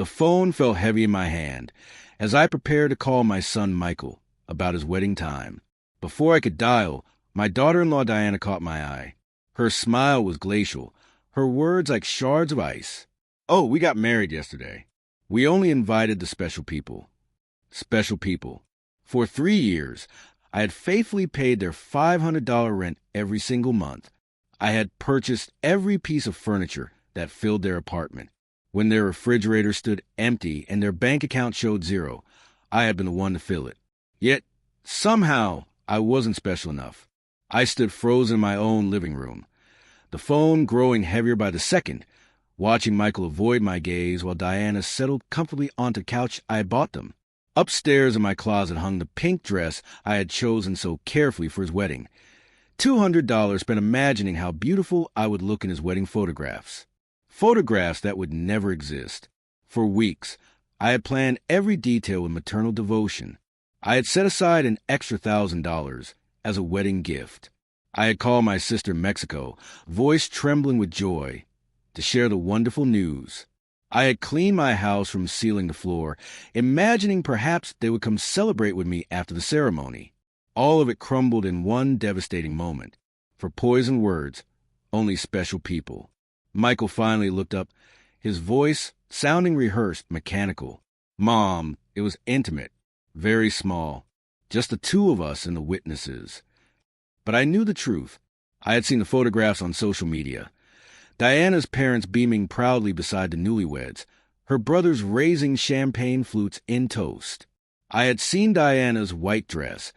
The phone felt heavy in my hand as I prepared to call my son Michael about his wedding time. Before I could dial, my daughter-in-law Diana caught my eye. Her smile was glacial, her words like shards of ice. "Oh, we got married yesterday. We only invited the special people." Special people. For 3 years, I had faithfully paid their $500 rent every single month. I had purchased every piece of furniture that filled their apartment. When their refrigerator stood empty and their bank account showed zero, I had been the one to fill it. Yet, somehow, I wasn't special enough. I stood frozen in my own living room, the phone growing heavier by the second, watching Michael avoid my gaze while Diana settled comfortably onto the couch I had bought them. Upstairs in my closet hung the pink dress I had chosen so carefully for his wedding. $200 spent imagining how beautiful I would look in his wedding photographs. Photographs that would never exist. For weeks, I had planned every detail with maternal devotion. I had set aside an extra $1,000 as a wedding gift. I had called my sister in Mexico, voice trembling with joy, to share the wonderful news. I had cleaned my house from ceiling to floor, imagining perhaps they would come celebrate with me after the ceremony. All of it crumbled in one devastating moment. For poisoned words, only special people. Michael finally looked up, his voice sounding rehearsed, mechanical. "Mom," it was intimate, very small, just the two of us and the witnesses. But I knew the truth. I had seen the photographs on social media. Diana's parents beaming proudly beside the newlyweds, her brothers raising champagne flutes in toast. I had seen Diana's white dress,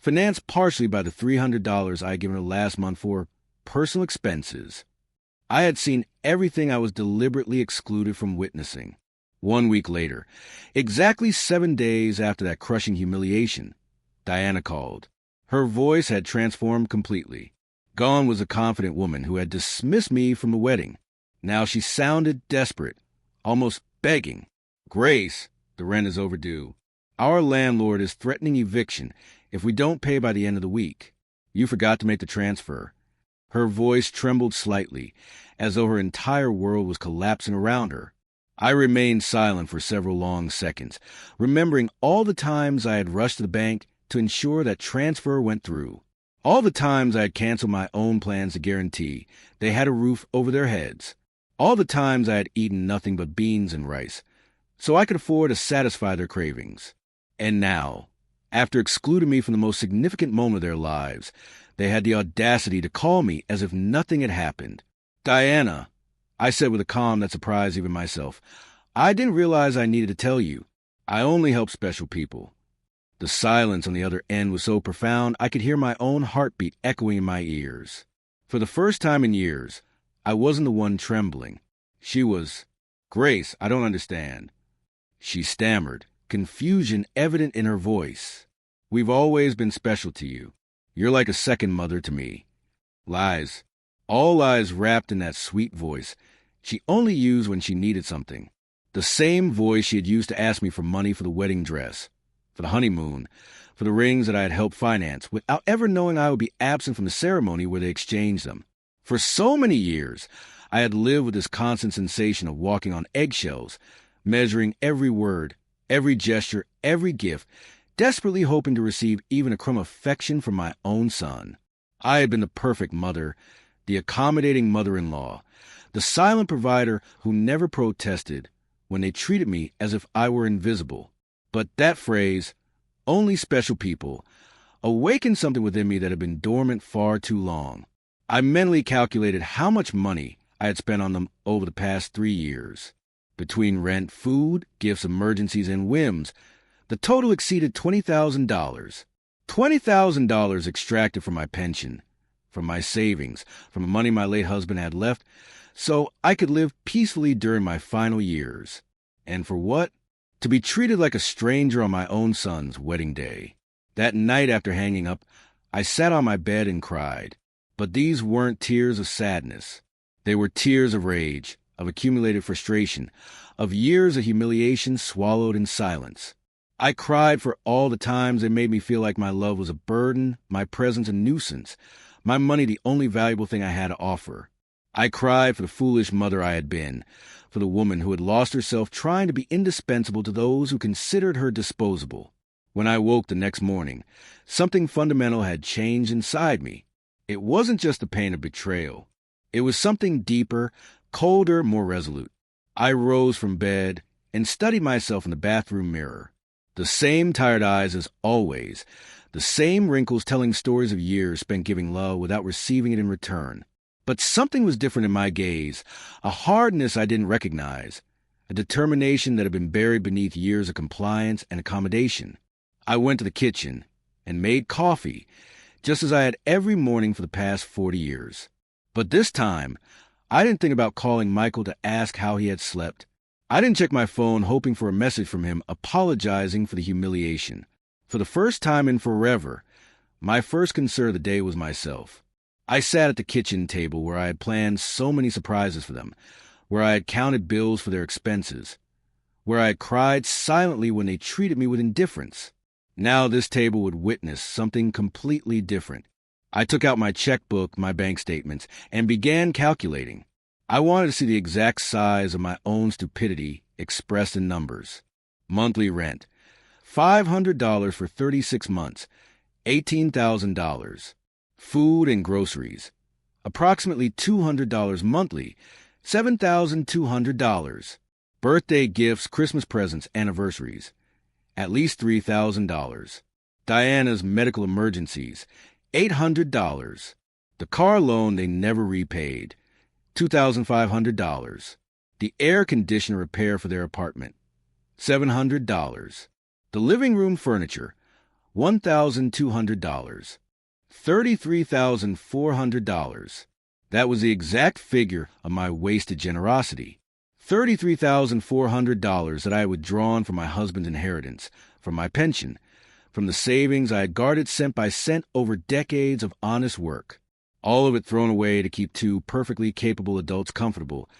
financed partially by the $300 I had given her last month for personal expenses. I had seen everything I was deliberately excluded from witnessing. 1 week later, exactly 7 days after that crushing humiliation, Diana called. Her voice had transformed completely. Gone was the confident woman who had dismissed me from the wedding. Now she sounded desperate, almost begging. "Grace, the rent is overdue. Our landlord is threatening eviction if we don't pay by the end of the week. You forgot to make the transfer." Her voice trembled slightly, as though her entire world was collapsing around her. I remained silent for several long seconds, remembering all the times I had rushed to the bank to ensure that transfer went through. All the times I had canceled my own plans to guarantee they had a roof over their heads. All the times I had eaten nothing but beans and rice, so I could afford to satisfy their cravings. And now, after excluding me from the most significant moment of their lives, they had the audacity to call me as if nothing had happened. "Diana," I said with a calm that surprised even myself, "I didn't realize I needed to tell you. I only help special people." The silence on the other end was so profound I could hear my own heartbeat echoing in my ears. For the first time in years, I wasn't the one trembling. She was. "Grace, I don't understand." She stammered, confusion evident in her voice. "We've always been special to you. You're like a second mother to me." Lies. All lies wrapped in that sweet voice she only used when she needed something. The same voice she had used to ask me for money for the wedding dress, for the honeymoon, for the rings that I had helped finance, without ever knowing I would be absent from the ceremony where they exchanged them. For so many years, I had lived with this constant sensation of walking on eggshells, measuring every word, every gesture, every gift, desperately hoping to receive even a crumb of affection from my own son. I had been the perfect mother, the accommodating mother-in-law, the silent provider who never protested when they treated me as if I were invisible. But that phrase, "only special people," awakened something within me that had been dormant far too long. I mentally calculated how much money I had spent on them over the past 3 years. Between rent, food, gifts, emergencies, and whims, the total exceeded $20,000. $20,000 extracted from my pension, from my savings, from the money my late husband had left, so I could live peacefully during my final years. And for what? To be treated like a stranger on my own son's wedding day. That night after hanging up, I sat on my bed and cried. But these weren't tears of sadness. They were tears of rage, of accumulated frustration, of years of humiliation swallowed in silence. I cried for all the times they made me feel like my love was a burden, my presence a nuisance, my money the only valuable thing I had to offer. I cried for the foolish mother I had been, for the woman who had lost herself trying to be indispensable to those who considered her disposable. When I woke the next morning, something fundamental had changed inside me. It wasn't just the pain of betrayal. It was something deeper, colder, more resolute. I rose from bed and studied myself in the bathroom mirror. The same tired eyes as always, the same wrinkles telling stories of years spent giving love without receiving it in return. But something was different in my gaze, a hardness I didn't recognize, a determination that had been buried beneath years of compliance and accommodation. I went to the kitchen and made coffee, just as I had every morning for the past 40 years. But this time, I didn't think about calling Michael to ask how he had slept. I didn't check my phone hoping for a message from him apologizing for the humiliation. For the first time in forever, my first concern of the day was myself. I sat at the kitchen table where I had planned so many surprises for them, where I had counted bills for their expenses, where I had cried silently when they treated me with indifference. Now this table would witness something completely different. I took out my checkbook, my bank statements, and began calculating. I wanted to see the exact size of my own stupidity expressed in numbers. Monthly rent, $500 for 36 months, $18,000. Food and groceries, approximately $200 monthly, $7,200. Birthday gifts, Christmas presents, anniversaries, at least $3,000. Diana's medical emergencies, $800. The car loan they never repaid, $2,500. The air conditioner repair for their apartment, $700. The living room furniture, $1,200. $33,400. That was the exact figure of my wasted generosity. $33,400 that I had withdrawn from my husband's inheritance, from my pension, from the savings I had guarded cent by cent over decades of honest work. All of it thrown away to keep two perfectly capable adults comfortable.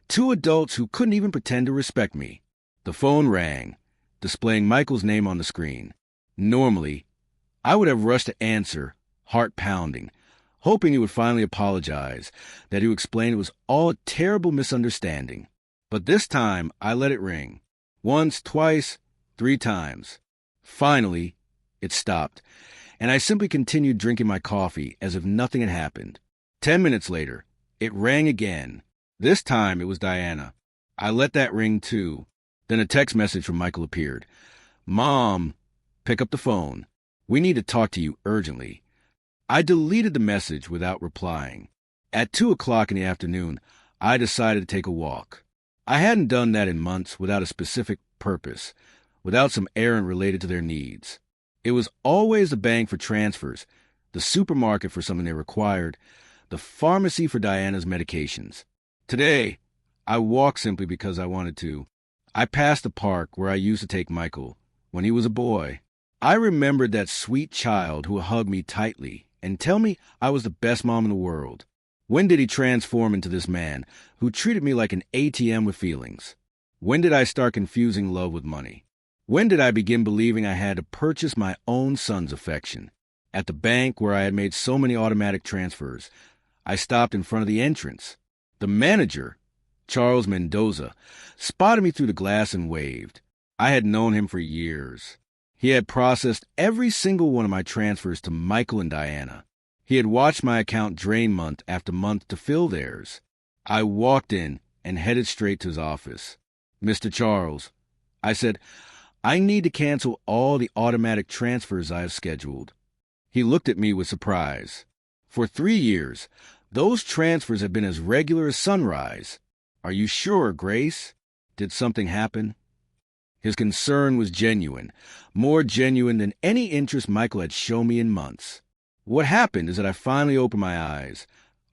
Two adults who couldn't even pretend to respect me. The phone rang, displaying Michael's name on the screen. Normally, I would have rushed to answer, heart pounding, hoping he would finally apologize, that he would explain it was all a terrible misunderstanding. But this time, I let it ring. Once, twice, 3 times. Finally, it stopped, and I simply continued drinking my coffee as if nothing had happened. 10 minutes later, it rang again. This time, it was Diana. I let that ring too. Then a text message from Michael appeared. "Mom, pick up the phone. We need to talk to you urgently." I deleted the message without replying. At 2 o'clock in the afternoon, I decided to take a walk. I hadn't done that in months without a specific purpose, without some errand related to their needs. It was always the bank for transfers, the supermarket for something they required, the pharmacy for Diana's medications. Today, I walked simply because I wanted to. I passed the park where I used to take Michael when he was a boy. I remembered that sweet child who would hug me tightly and tell me I was the best mom in the world. When did he transform into this man who treated me like an ATM with feelings? When did I start confusing love with money? When did I begin believing I had to purchase my own son's affection? At the bank where I had made so many automatic transfers, I stopped in front of the entrance. The manager, Charles Mendoza, spotted me through the glass and waved. I had known him for years. He had processed every single one of my transfers to Michael and Diana. He had watched my account drain month after month to fill theirs. I walked in and headed straight to his office. "Mr. Charles," I said, "I need to cancel all the automatic transfers I have scheduled." He looked at me with surprise. "For 3 years, those transfers have been as regular as sunrise. Are you sure, Grace? Did something happen?" His concern was genuine, more genuine than any interest Michael had shown me in months. What happened is that I finally opened my eyes.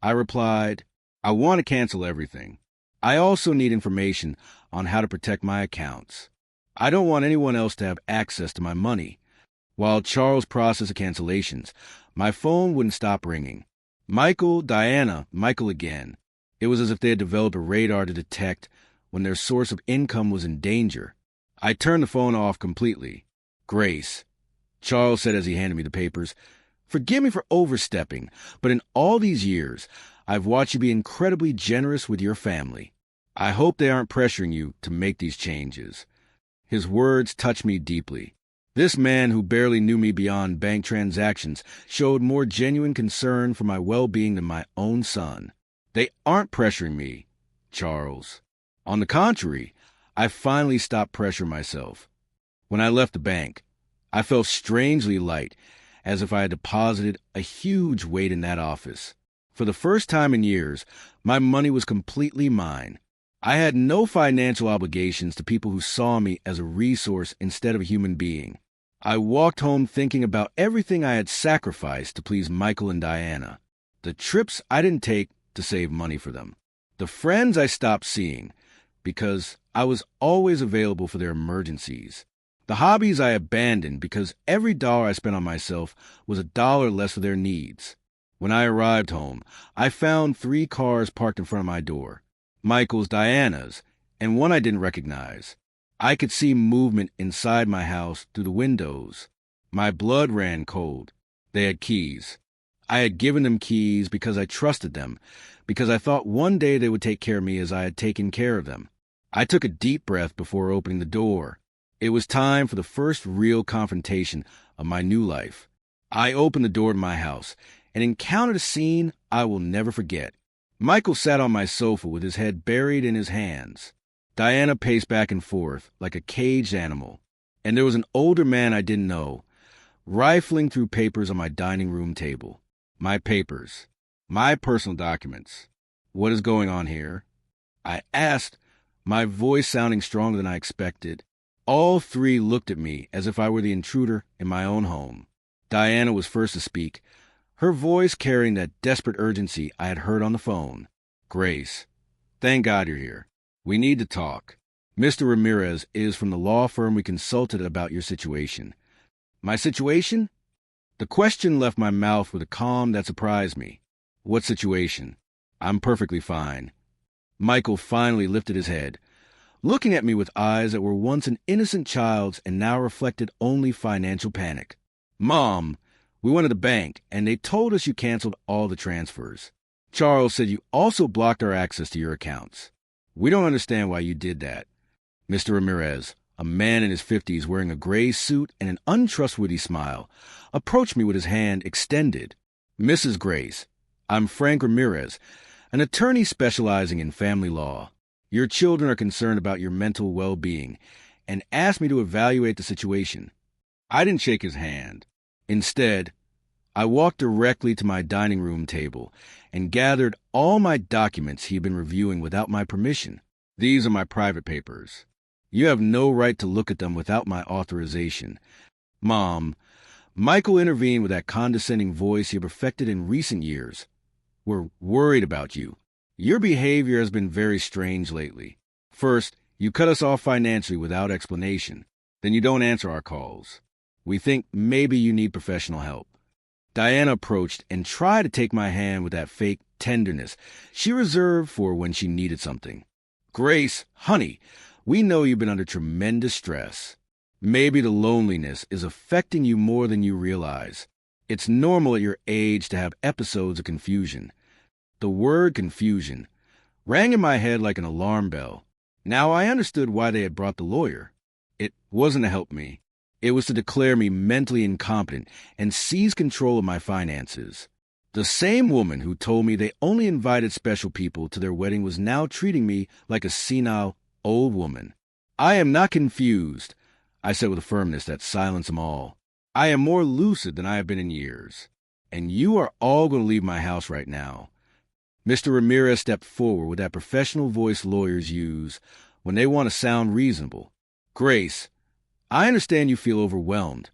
I replied, "I want to cancel everything. I also need information on how to protect my accounts. I don't want anyone else to have access to my money." While Charles processed the cancellations, my phone wouldn't stop ringing. Michael, Diana, Michael again. It was as if they had developed a radar to detect when their source of income was in danger. I turned the phone off completely. "Grace," Charles said as he handed me the papers, "forgive me for overstepping, but in all these years, I've watched you be incredibly generous with your family. I hope they aren't pressuring you to make these changes. His words touched me deeply. This man who barely knew me beyond bank transactions showed more genuine concern for my well-being than my own son. They aren't pressuring me, Charles. On the contrary, I finally stopped pressuring myself. When I left the bank, I felt strangely light, as if I had deposited a huge weight in that office. For the first time in years, my money was completely mine. I had no financial obligations to people who saw me as a resource instead of a human being. I walked home thinking about everything I had sacrificed to please Michael and Diana, the trips I didn't take to save money for them, the friends I stopped seeing because I was always available for their emergencies, the hobbies I abandoned because every dollar I spent on myself was $1 less for their needs. When I arrived home, I found 3 cars parked in front of my door, Michael's, Diana's, and one I didn't recognize. I could see movement inside my house through the windows. My blood ran cold. They had keys. I had given them keys because I trusted them, because I thought one day they would take care of me as I had taken care of them. I took a deep breath before opening the door. It was time for the first real confrontation of my new life. I opened the door to my house and encountered a scene I will never forget. Michael sat on my sofa with his head buried in his hands. Diana paced back and forth like a caged animal, and there was an older man I didn't know, rifling through papers on my dining room table. My papers. My personal documents. What is going on here? I asked, my voice sounding stronger than I expected. All 3 looked at me as if I were the intruder in my own home. Diana was first to speak, her voice carrying that desperate urgency I had heard on the phone. Grace, thank God you're here. We need to talk. Mr. Ramirez is from the law firm we consulted about your situation. My situation? The question left my mouth with a calm that surprised me. What situation? I'm perfectly fine. Michael finally lifted his head, looking at me with eyes that were once an innocent child's and now reflected only financial panic. Mom, we went to the bank, and they told us you canceled all the transfers. Charles said you also blocked our access to your accounts. We don't understand why you did that. Mr. Ramirez, a man in his 50s wearing a gray suit and an untrustworthy smile, approached me with his hand extended. Mrs. Grace, I'm Frank Ramirez, an attorney specializing in family law. Your children are concerned about your mental well-being and asked me to evaluate the situation. I didn't shake his hand. Instead, I walked directly to my dining room table and gathered all my documents he had been reviewing without my permission. These are my private papers. You have no right to look at them without my authorization. Mom, Michael intervened with that condescending voice he had perfected in recent years. We're worried about you. Your behavior has been very strange lately. First, you cut us off financially without explanation. Then you don't answer our calls. We think maybe you need professional help. Diana approached and tried to take my hand with that fake tenderness she reserved for when she needed something. Grace, honey, we know you've been under tremendous stress. Maybe the loneliness is affecting you more than you realize. It's normal at your age to have episodes of confusion. The word confusion rang in my head like an alarm bell. Now I understood why they had brought the lawyer. It wasn't to help me. It was to declare me mentally incompetent and seize control of my finances. The same woman who told me they only invited special people to their wedding was now treating me like a senile old woman. I am not confused, I said with a firmness that silenced them all. I am more lucid than I have been in years. And you are all going to leave my house right now. Mr. Ramirez stepped forward with that professional voice lawyers use when they want to sound reasonable. Grace, I understand you feel overwhelmed,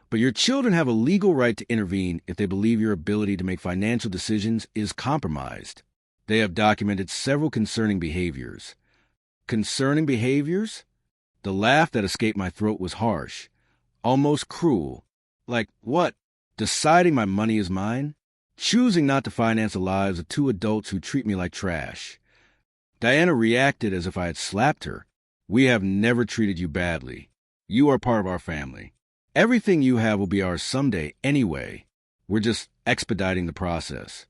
but your children have a legal right to intervene if they believe your ability to make financial decisions is compromised. They have documented several concerning behaviors. Concerning behaviors? The laugh that escaped my throat was harsh, almost cruel. Like what? Deciding my money is mine? Choosing not to finance the lives of 2 adults who treat me like trash. Diana reacted as if I had slapped her. We have never treated you badly. You are part of our family. Everything you have will be ours someday anyway. We're just expediting the process.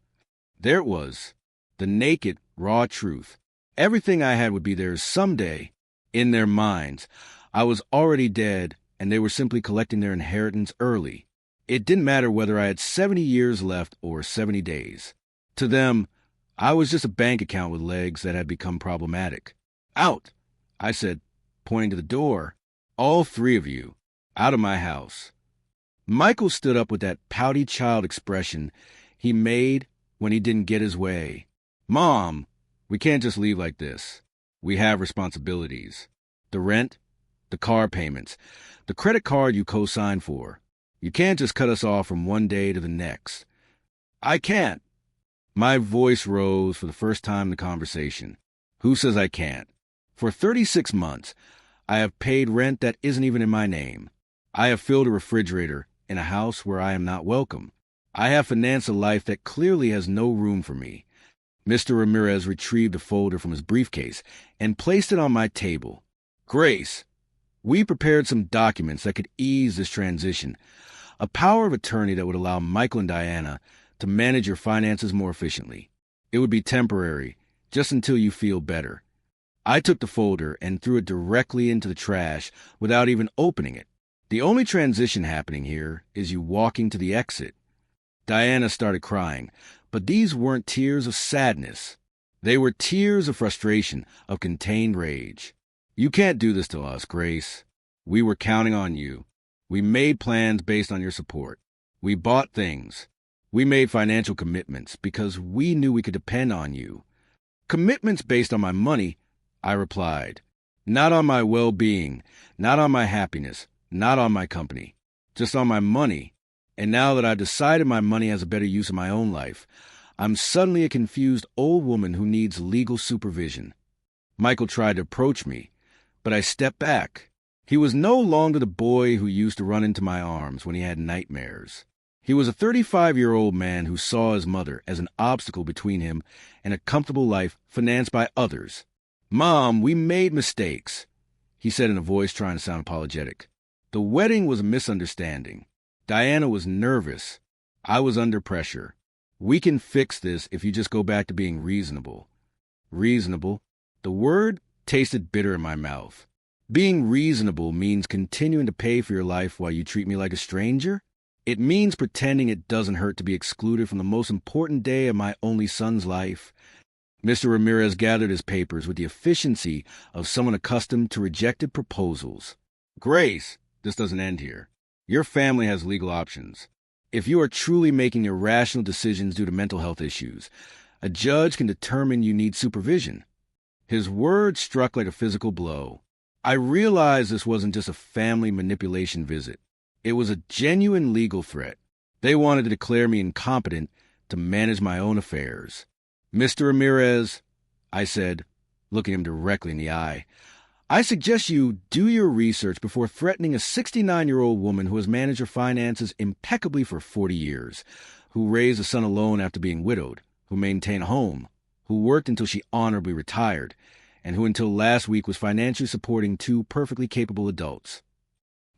There it was, the naked, raw truth. Everything I had would be theirs someday, in their minds. I was already dead, and they were simply collecting their inheritance early. It didn't matter whether I had 70 years left or 70 days. To them, I was just a bank account with legs that had become problematic. Out, I said, pointing to the door. All three of you, out of my house. Michael stood up with that pouty child expression he made when he didn't get his way. Mom, we can't just leave like this. We have responsibilities. The rent, the car payments, the credit card you co-signed for. You can't just cut us off from one day to the next. I can't. My voice rose for the first time in the conversation. Who says I can't? For 36 months, I have paid rent that isn't even in my name. I have filled a refrigerator in a house where I am not welcome. I have financed a life that clearly has no room for me. Mr. Ramirez retrieved a folder from his briefcase and placed it on my table. Grace, we prepared some documents that could ease this transition. A power of attorney that would allow Michael and Diana to manage your finances more efficiently. It would be temporary, just until you feel better. I took the folder and threw it directly into the trash without even opening it. The only transition happening here is you walking to the exit. Diana started crying, but these weren't tears of sadness. They were tears of frustration, of contained rage. You can't do this to us, Grace. We were counting on you. We made plans based on your support. We bought things. We made financial commitments because we knew we could depend on you. Commitments based on my money, I replied. Not on my well-being, not on my happiness, not on my company, just on my money. And now that I've decided my money has a better use in my own life, I'm suddenly a confused old woman who needs legal supervision. Michael tried to approach me, but I stepped back. He was no longer the boy who used to run into my arms when he had nightmares. He was a 35-year-old man who saw his mother as an obstacle between him and a comfortable life financed by others. Mom, we made mistakes, he said in a voice trying to sound apologetic. The wedding was a misunderstanding. Diana was nervous. I was under pressure. We can fix this if you just go back to being reasonable. Reasonable? The word tasted bitter in my mouth. Being reasonable means continuing to pay for your life while you treat me like a stranger? It means pretending it doesn't hurt to be excluded from the most important day of my only son's life. Mr. Ramirez gathered his papers with the efficiency of someone accustomed to rejected proposals. Grace, this doesn't end here. Your family has legal options. If you are truly making irrational decisions due to mental health issues, a judge can determine you need supervision. His words struck like a physical blow. I realized this wasn't just a family manipulation visit. It was a genuine legal threat. They wanted to declare me incompetent to manage my own affairs. Mr. Ramirez, I said, looking him directly in the eye, I suggest you do your research before threatening a 69-year-old woman who has managed her finances impeccably for 40 years, who raised a son alone after being widowed, who maintained a home, who worked until she honorably retired, and who until last week was financially supporting two perfectly capable adults.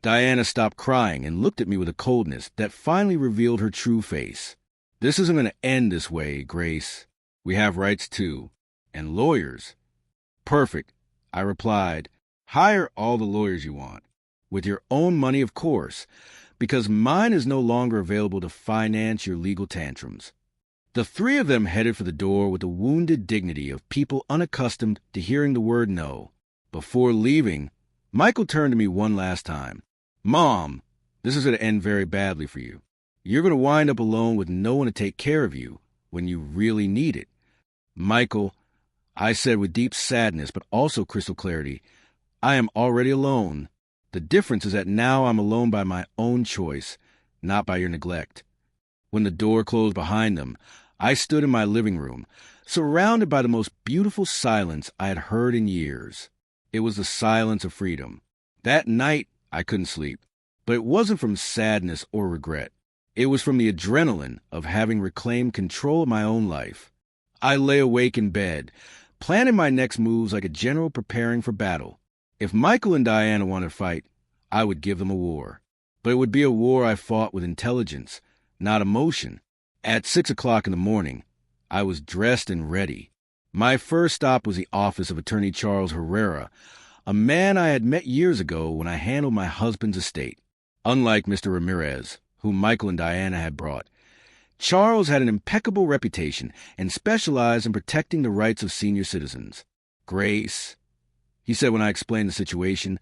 Diana stopped crying and looked at me with a coldness that finally revealed her true face. This isn't going to end this way, Grace. We have rights too. And lawyers. Perfect, I replied. Hire all the lawyers you want. With your own money, of course, because mine is no longer available to finance your legal tantrums. The three of them headed for the door with the wounded dignity of people unaccustomed to hearing the word no. Before leaving, Michael turned to me one last time. Mom, this is going to end very badly for you. You're going to wind up alone with no one to take care of you when you really need it. Michael, I said with deep sadness but also crystal clarity, I am already alone. The difference is that now I'm alone by my own choice, not by your neglect. When the door closed behind them, I stood in my living room, surrounded by the most beautiful silence I had heard in years. It was the silence of freedom. That night, I couldn't sleep, but it wasn't from sadness or regret. It was from the adrenaline of having reclaimed control of my own life. I lay awake in bed, planning my next moves like a general preparing for battle. If Michael and Diana wanted to fight, I would give them a war. But it would be a war I fought with intelligence, not emotion. At 6 o'clock in the morning, I was dressed and ready. My first stop was the office of Attorney Charles Herrera, a man I had met years ago when I handled my husband's estate. Unlike Mr. Ramirez, whom Michael and Diana had brought, Charles had an impeccable reputation and specialized in protecting the rights of senior citizens. "Grace," he said when I explained the situation,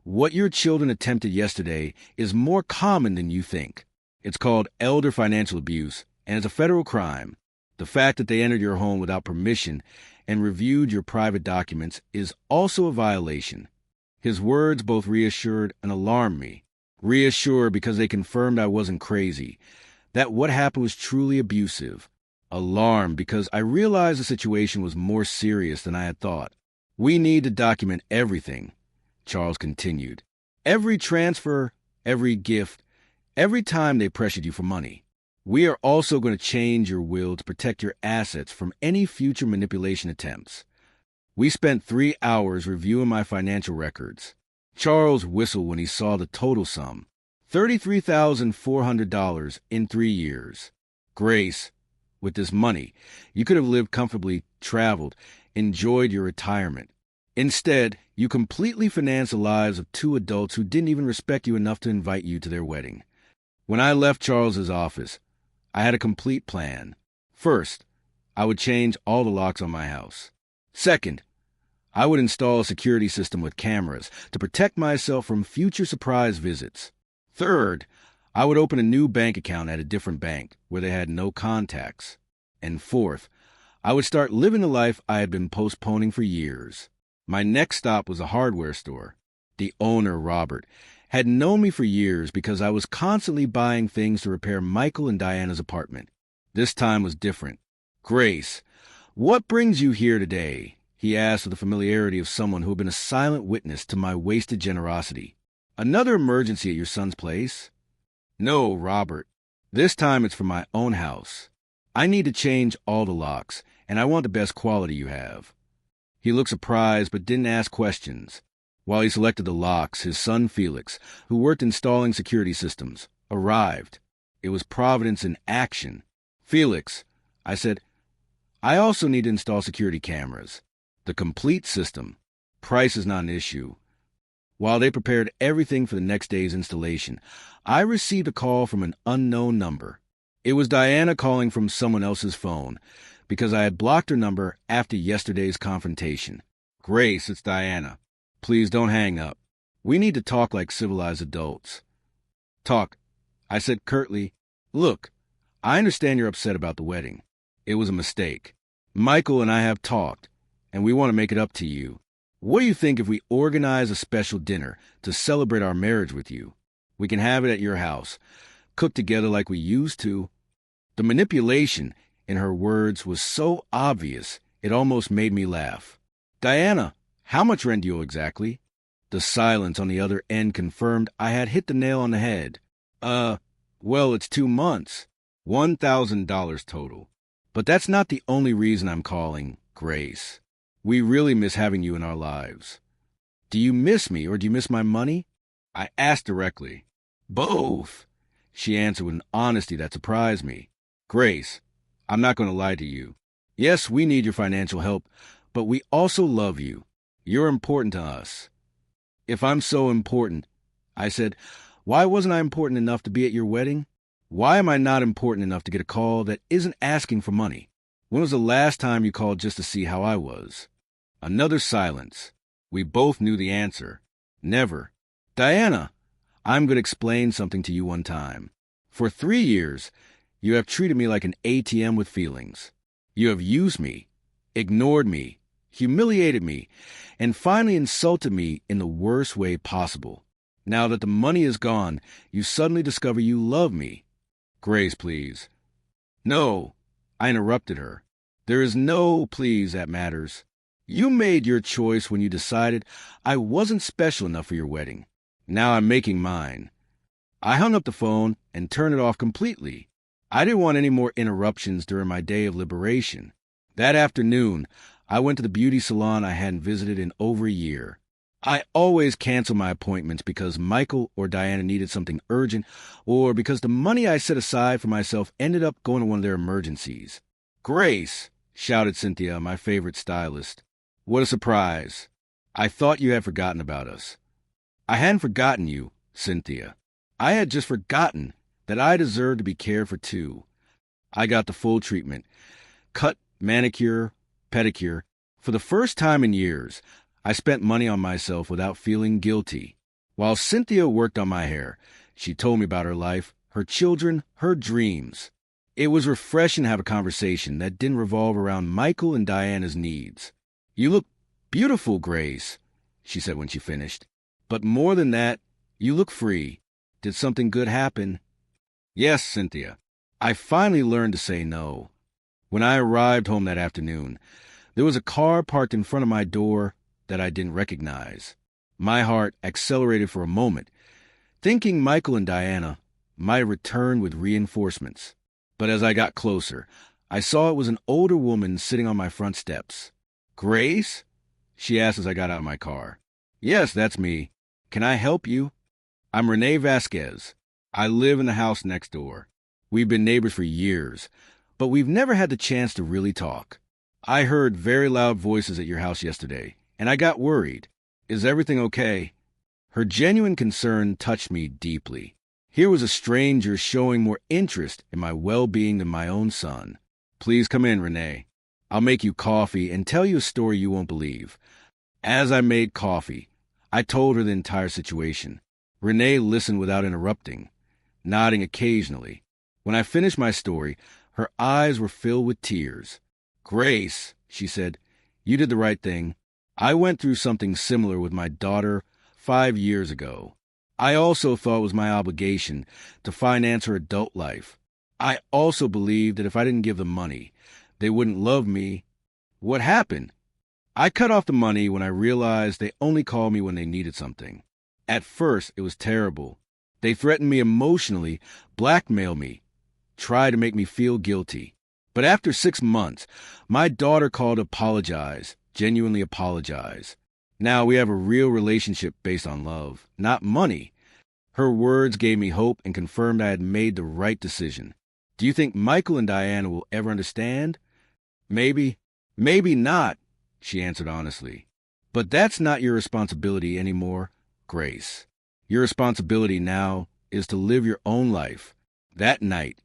"what your children attempted yesterday is more common than you think. It's called elder financial abuse, and it's a federal crime. The fact that they entered your home without permission and reviewed your private documents is also a violation." His words both reassured and alarmed me. Reassured because they confirmed I wasn't crazy, that what happened was truly abusive. Alarmed because I realized the situation was more serious than I had thought. "We need to document everything," Charles continued. "Every transfer, every gift, every time they pressured you for money. We are also going to change your will to protect your assets from any future manipulation attempts." We spent 3 hours reviewing my financial records. Charles whistled when he saw the total sum, $33,400 in 3 years. "Grace, with this money, you could have lived comfortably, traveled, enjoyed your retirement. Instead, you completely financed the lives of 2 adults who didn't even respect you enough to invite you to their wedding." When I left Charles's office, I had a complete plan. First, I would change all the locks on my house. Second, I would install a security system with cameras to protect myself from future surprise visits. Third, I would open a new bank account at a different bank where they had no contacts. And fourth, I would start living the life I had been postponing for years. My next stop was a hardware store. The owner, Robert, had known me for years because I was constantly buying things to repair Michael and Diana's apartment. This time was different. "Grace, what brings you here today?" he asked with the familiarity of someone who had been a silent witness to my wasted generosity. "Another emergency at your son's place?" "No, Robert. This time it's for my own house. I need to change all the locks, and I want the best quality you have." He looked surprised but didn't ask questions. While he selected the locks, his son Felix, who worked installing security systems, arrived. It was Providence in action. "Felix," I said, "I also need to install security cameras. The complete system. Price is not an issue." While they prepared everything for the next day's installation, I received a call from an unknown number. It was Diana calling from someone else's phone, because I had blocked her number after yesterday's confrontation. "Grace, it's Diana. Please don't hang up. We need to talk like civilized adults." "Talk," I said curtly. "Look, I understand you're upset about the wedding. It was a mistake. Michael and I have talked, and we want to make it up to you. What do you think if we organize a special dinner to celebrate our marriage with you? We can have it at your house, cook together like we used to." The manipulation in her words was so obvious, it almost made me laugh. "Diana, how much rent do you owe exactly?" The silence on the other end confirmed I had hit the nail on the head. Well, it's 2 months. $1,000 total. But that's not the only reason I'm calling, Grace. We really miss having you in our lives." "Do you miss me or do you miss my money?" I asked directly. "Both," she answered with an honesty that surprised me. "Grace, I'm not going to lie to you. Yes, we need your financial help, but we also love you. You're important to us." "If I'm so important," I said, "why wasn't I important enough to be at your wedding? Why am I not important enough to get a call that isn't asking for money? When was the last time you called just to see how I was?" Another silence. We both knew the answer. Never. "Diana, I'm going to explain something to you one time. For 3 years, you have treated me like an ATM with feelings. You have used me, ignored me, humiliated me, and finally insulted me in the worst way possible. Now that the money is gone, you suddenly discover you love me. Grace, please." "No," I interrupted her. "There is no please that matters. You made your choice when you decided I wasn't special enough for your wedding. Now I'm making mine." I hung up the phone and turned it off completely. I didn't want any more interruptions during my day of liberation. That afternoon, I went to the beauty salon I hadn't visited in over a year. I always cancel my appointments because Michael or Diana needed something urgent, or because the money I set aside for myself ended up going to one of their emergencies. "Grace," shouted Cynthia, my favorite stylist. What a surprise. I thought you had forgotten about us. I hadn't forgotten you, Cynthia. I had just forgotten that I deserved to be cared for too. I got the full treatment. Cut, manicure, pedicure. For the first time in years, I spent money on myself without feeling guilty. While Cynthia worked on my hair, she told me about her life, her children, her dreams. It was refreshing to have a conversation that didn't revolve around Michael and Diana's needs. You look beautiful, Grace, she said when she finished. But more than that, you look free. Did something good happen? Yes, Cynthia. I finally learned to say no. When I arrived home that afternoon, there was a car parked in front of my door that I didn't recognize. My heart accelerated for a moment, thinking Michael and Diana might return with reinforcements. But as I got closer, I saw it was an older woman sitting on my front steps. Grace? She asked as I got out of my car. Yes, that's me. Can I help you? I'm Renee Vasquez. I live in the house next door. We've been neighbors for years, but we've never had the chance to really talk. I heard very loud voices at your house yesterday, and I got worried. Is everything okay? Her genuine concern touched me deeply. Here was a stranger showing more interest in my well-being than my own son. Please come in, Renee. I'll make you coffee and tell you a story you won't believe. As I made coffee, I told her the entire situation. Renee listened without interrupting, nodding occasionally. When I finished my story, her eyes were filled with tears. Grace, she said, you did the right thing. I went through something similar with my daughter 5 years ago. I also thought it was my obligation to finance her adult life. I also believed that if I didn't give them money, they wouldn't love me. What happened? I cut off the money when I realized they only called me when they needed something. At first, it was terrible. They threatened me emotionally, blackmailed me, tried to make me feel guilty. But after 6 months, my daughter called to apologize, genuinely apologize. Now we have a real relationship based on love, not money. Her words gave me hope and confirmed I had made the right decision. Do you think Michael and Diana will ever understand? Maybe not, she answered honestly. But that's not your responsibility anymore, Grace. Your responsibility now is to live your own life. That night,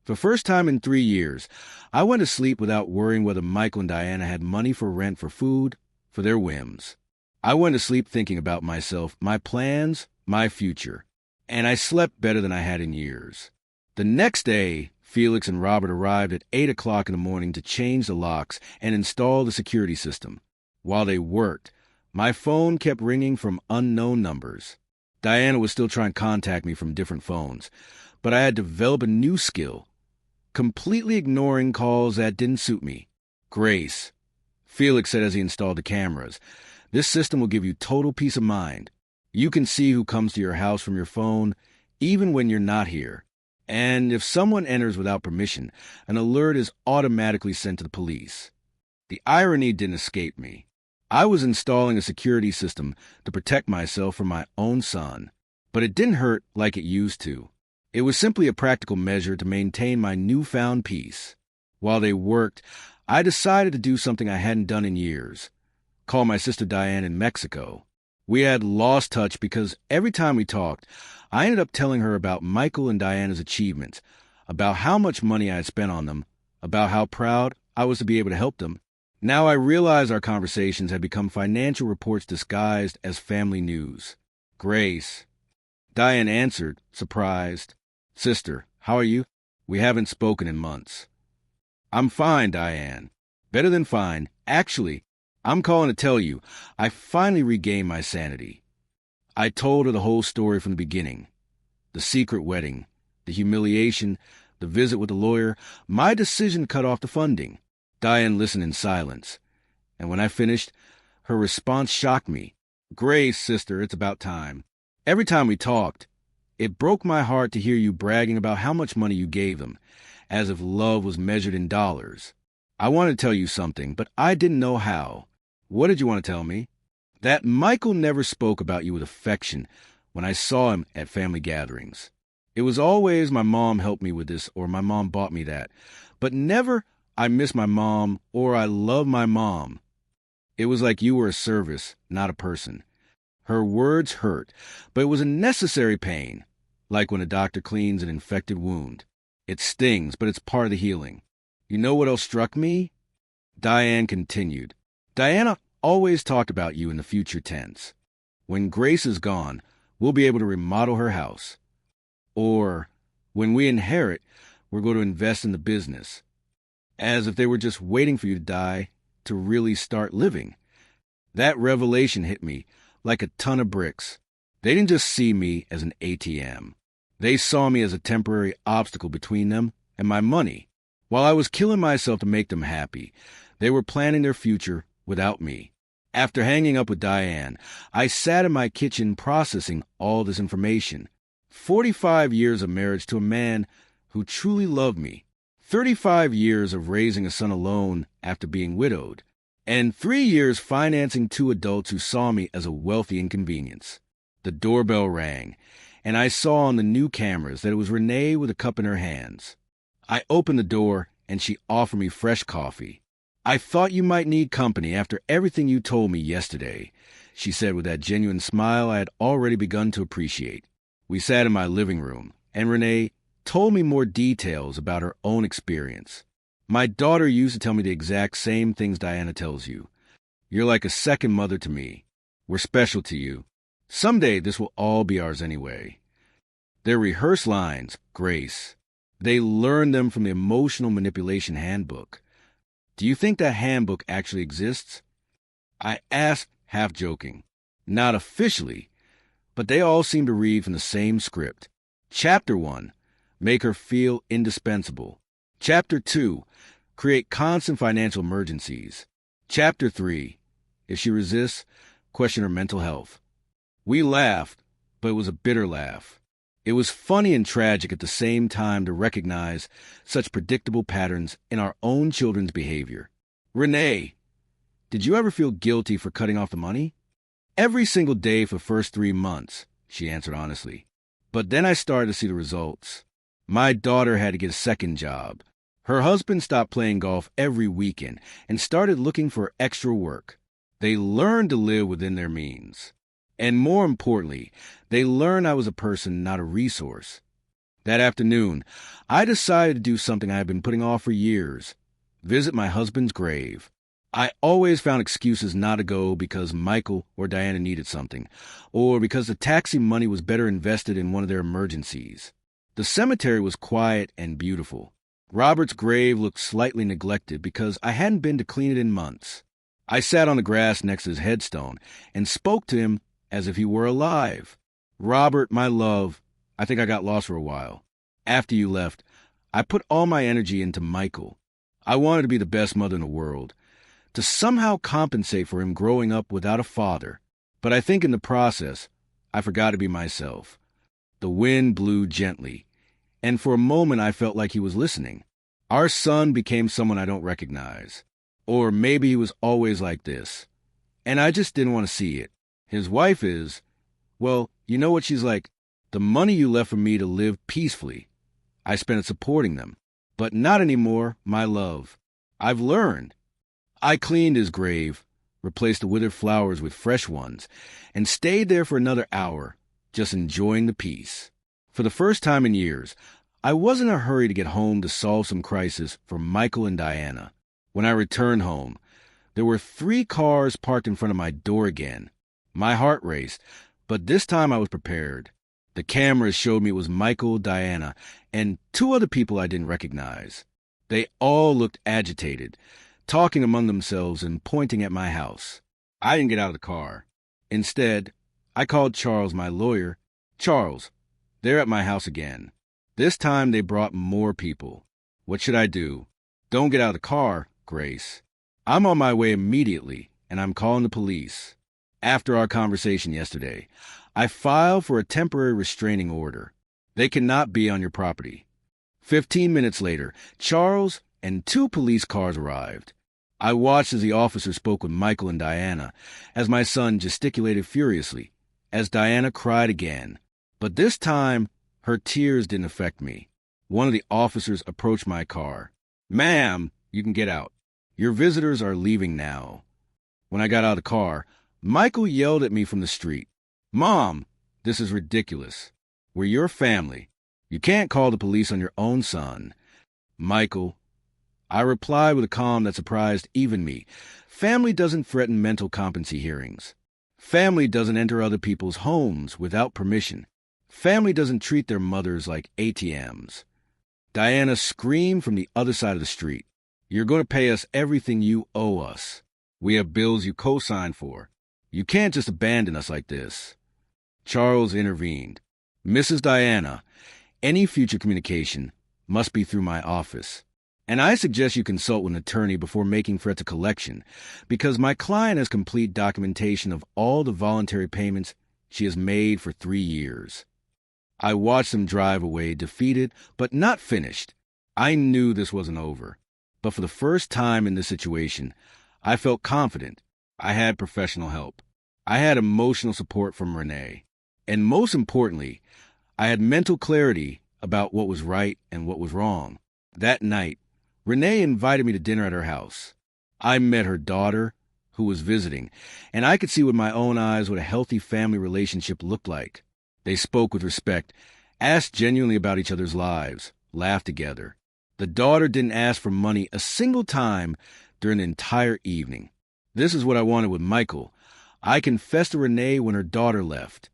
for the first time in 3 years, I went to sleep without worrying whether Michael and Diana had money for rent, for food, for their whims. I went to sleep thinking about myself, my plans, my future, and I slept better than I had in years. The next day, Felix and Robert arrived at 8 o'clock in the morning to change the locks and install the security system. While they worked, my phone kept ringing from unknown numbers. Diana was still trying to contact me from different phones, but I had developed a new skill, completely ignoring calls that didn't suit me. Grace, Felix said as he installed the cameras, this system will give you total peace of mind. You can see who comes to your house from your phone, even when you're not here. And if someone enters without permission, an alert is automatically sent to the police. The irony didn't escape me. I was installing a security system to protect myself from my own son, but it didn't hurt like it used to. It was simply a practical measure to maintain my newfound peace. While they worked, I decided to do something I hadn't done in years. Call my sister Diane in Mexico. We had lost touch because every time we talked, I ended up telling her about Michael and Diana's achievements, about how much money I had spent on them, about how proud I was to be able to help them. Now I realize our conversations had become financial reports disguised as family news. Grace. Diane answered, surprised. Sister, how are you? We haven't spoken in months. I'm fine, Diane. Better than fine. Actually, I'm calling to tell you, I finally regained my sanity. I told her the whole story from the beginning. The secret wedding, the humiliation, the visit with the lawyer, my decision to cut off the funding. Diane listened in silence, and when I finished, her response shocked me. Grace, sister, it's about time. Every time we talked, it broke my heart to hear you bragging about how much money you gave them, as if love was measured in dollars. I wanted to tell you something, but I didn't know how. What did you want to tell me? That Michael never spoke about you with affection when I saw him at family gatherings. It was always my mom helped me with this or my mom bought me that, but never I miss my mom, or I love my mom. It was like you were a service, not a person. Her words hurt, but it was a necessary pain, like when a doctor cleans an infected wound. It stings, but it's part of the healing. You know what else struck me? Diane continued. Diana always talked about you in the future tense. When Grace is gone, we'll be able to remodel her house. Or, when we inherit, we're going to invest in the business. As if they were just waiting for you to die to really start living. That revelation hit me like a ton of bricks. They didn't just see me as an ATM. They saw me as a temporary obstacle between them and my money. While I was killing myself to make them happy, they were planning their future without me. After hanging up with Diane, I sat in my kitchen processing all this information. 45 years of marriage to a man who truly loved me. 35 years of raising a son alone after being widowed. And 3 years financing 2 adults who saw me as a wealthy inconvenience. The doorbell rang, and I saw on the new cameras that it was Renee with a cup in her hands. I opened the door, and she offered me fresh coffee. I thought you might need company after everything you told me yesterday, she said with that genuine smile I had already begun to appreciate. We sat in my living room, and Renee told me more details about her own experience. My daughter used to tell me the exact same things Diana tells you. You're like a second mother to me. We're special to you. Someday this will all be ours anyway. Their rehearsed lines, Grace. They learned them from the Emotional Manipulation Handbook. Do you think that handbook actually exists? I asked, half joking. Not officially, but they all seem to read from the same script. Chapter 1, make her feel indispensable. Chapter 2, create constant financial emergencies. Chapter 3, if she resists, question her mental health. We laughed, but it was a bitter laugh. It was funny and tragic at the same time to recognize such predictable patterns in our own children's behavior. Renee, did you ever feel guilty for cutting off the money? Every single day for the first 3 months, she answered honestly. But then I started to see the results. My daughter had to get a second job. Her husband stopped playing golf every weekend and started looking for extra work. They learned to live within their means. And more importantly, they learned I was a person, not a resource. That afternoon, I decided to do something I had been putting off for years. Visit my husband's grave. I always found excuses not to go because Michael or Diana needed something, or because the taxi money was better invested in one of their emergencies. The cemetery was quiet and beautiful. Robert's grave looked slightly neglected because I hadn't been to clean it in months. I sat on the grass next to his headstone and spoke to him as if he were alive. Robert, my love, I think I got lost for a while. After you left, I put all my energy into Michael. I wanted to be the best mother in the world, to somehow compensate for him growing up without a father. But I think in the process, I forgot to be myself. The wind blew gently, and for a moment I felt like he was listening. Our son became someone I don't recognize. Or maybe he was always like this, and I just didn't want to see it. His wife is, well, you know what she's like. The money you left for me to live peacefully, I spent it supporting them. But not anymore, my love. I've learned. I cleaned his grave, replaced the withered flowers with fresh ones, and stayed there for another hour, just enjoying the peace. For the first time in years, I wasn't in a hurry to get home to solve some crisis for Michael and Diana. When I returned home, there were 3 cars parked in front of my door again. My heart raced, but this time I was prepared. The cameras showed me it was Michael, Diana, and 2 other people I didn't recognize. They all looked agitated, talking among themselves and pointing at my house. I didn't get out of the car. Instead, I called Charles, my lawyer. Charles, they're at my house again. This time they brought more people. What should I do? Don't get out of the car, Grace. I'm on my way immediately, and I'm calling the police. After our conversation yesterday, I filed for a temporary restraining order. They cannot be on your property. 15 minutes later, Charles and 2 police cars arrived. I watched as the officer spoke with Michael and Diana, as my son gesticulated furiously, as Diana cried again. But this time, her tears didn't affect me. One of the officers approached my car. "Ma'am, You can get out. Your visitors are leaving now." When I got out of the car, Michael yelled at me from the street. "Mom, this is ridiculous. We're your family. You can't call the police on your own son." "Michael," I replied with a calm that surprised even me, "family doesn't threaten mental competency hearings. Family doesn't enter other people's homes without permission. Family doesn't treat their mothers like ATMs." Diana screamed from the other side of the street. "You're going to pay us everything you owe us. We have bills you co-signed for. You can't just abandon us like this." Charles intervened. "Mrs. Diana, any future communication must be through my office. And I suggest you consult with an attorney before making threats of collection, because my client has complete documentation of all the voluntary payments she has made for 3 years." I watched them drive away, defeated but not finished. I knew this wasn't over. But for the first time in this situation, I felt confident. I had professional help. I had emotional support from Renee. And most importantly, I had mental clarity about what was right and what was wrong. That night, Renee invited me to dinner at her house. I met her daughter, who was visiting, and I could see with my own eyes what a healthy family relationship looked like. They spoke with respect, asked genuinely about each other's lives, laughed together. The daughter didn't ask for money a single time during the entire evening. This is what I wanted with Michael. I confessed to Renee when her daughter left.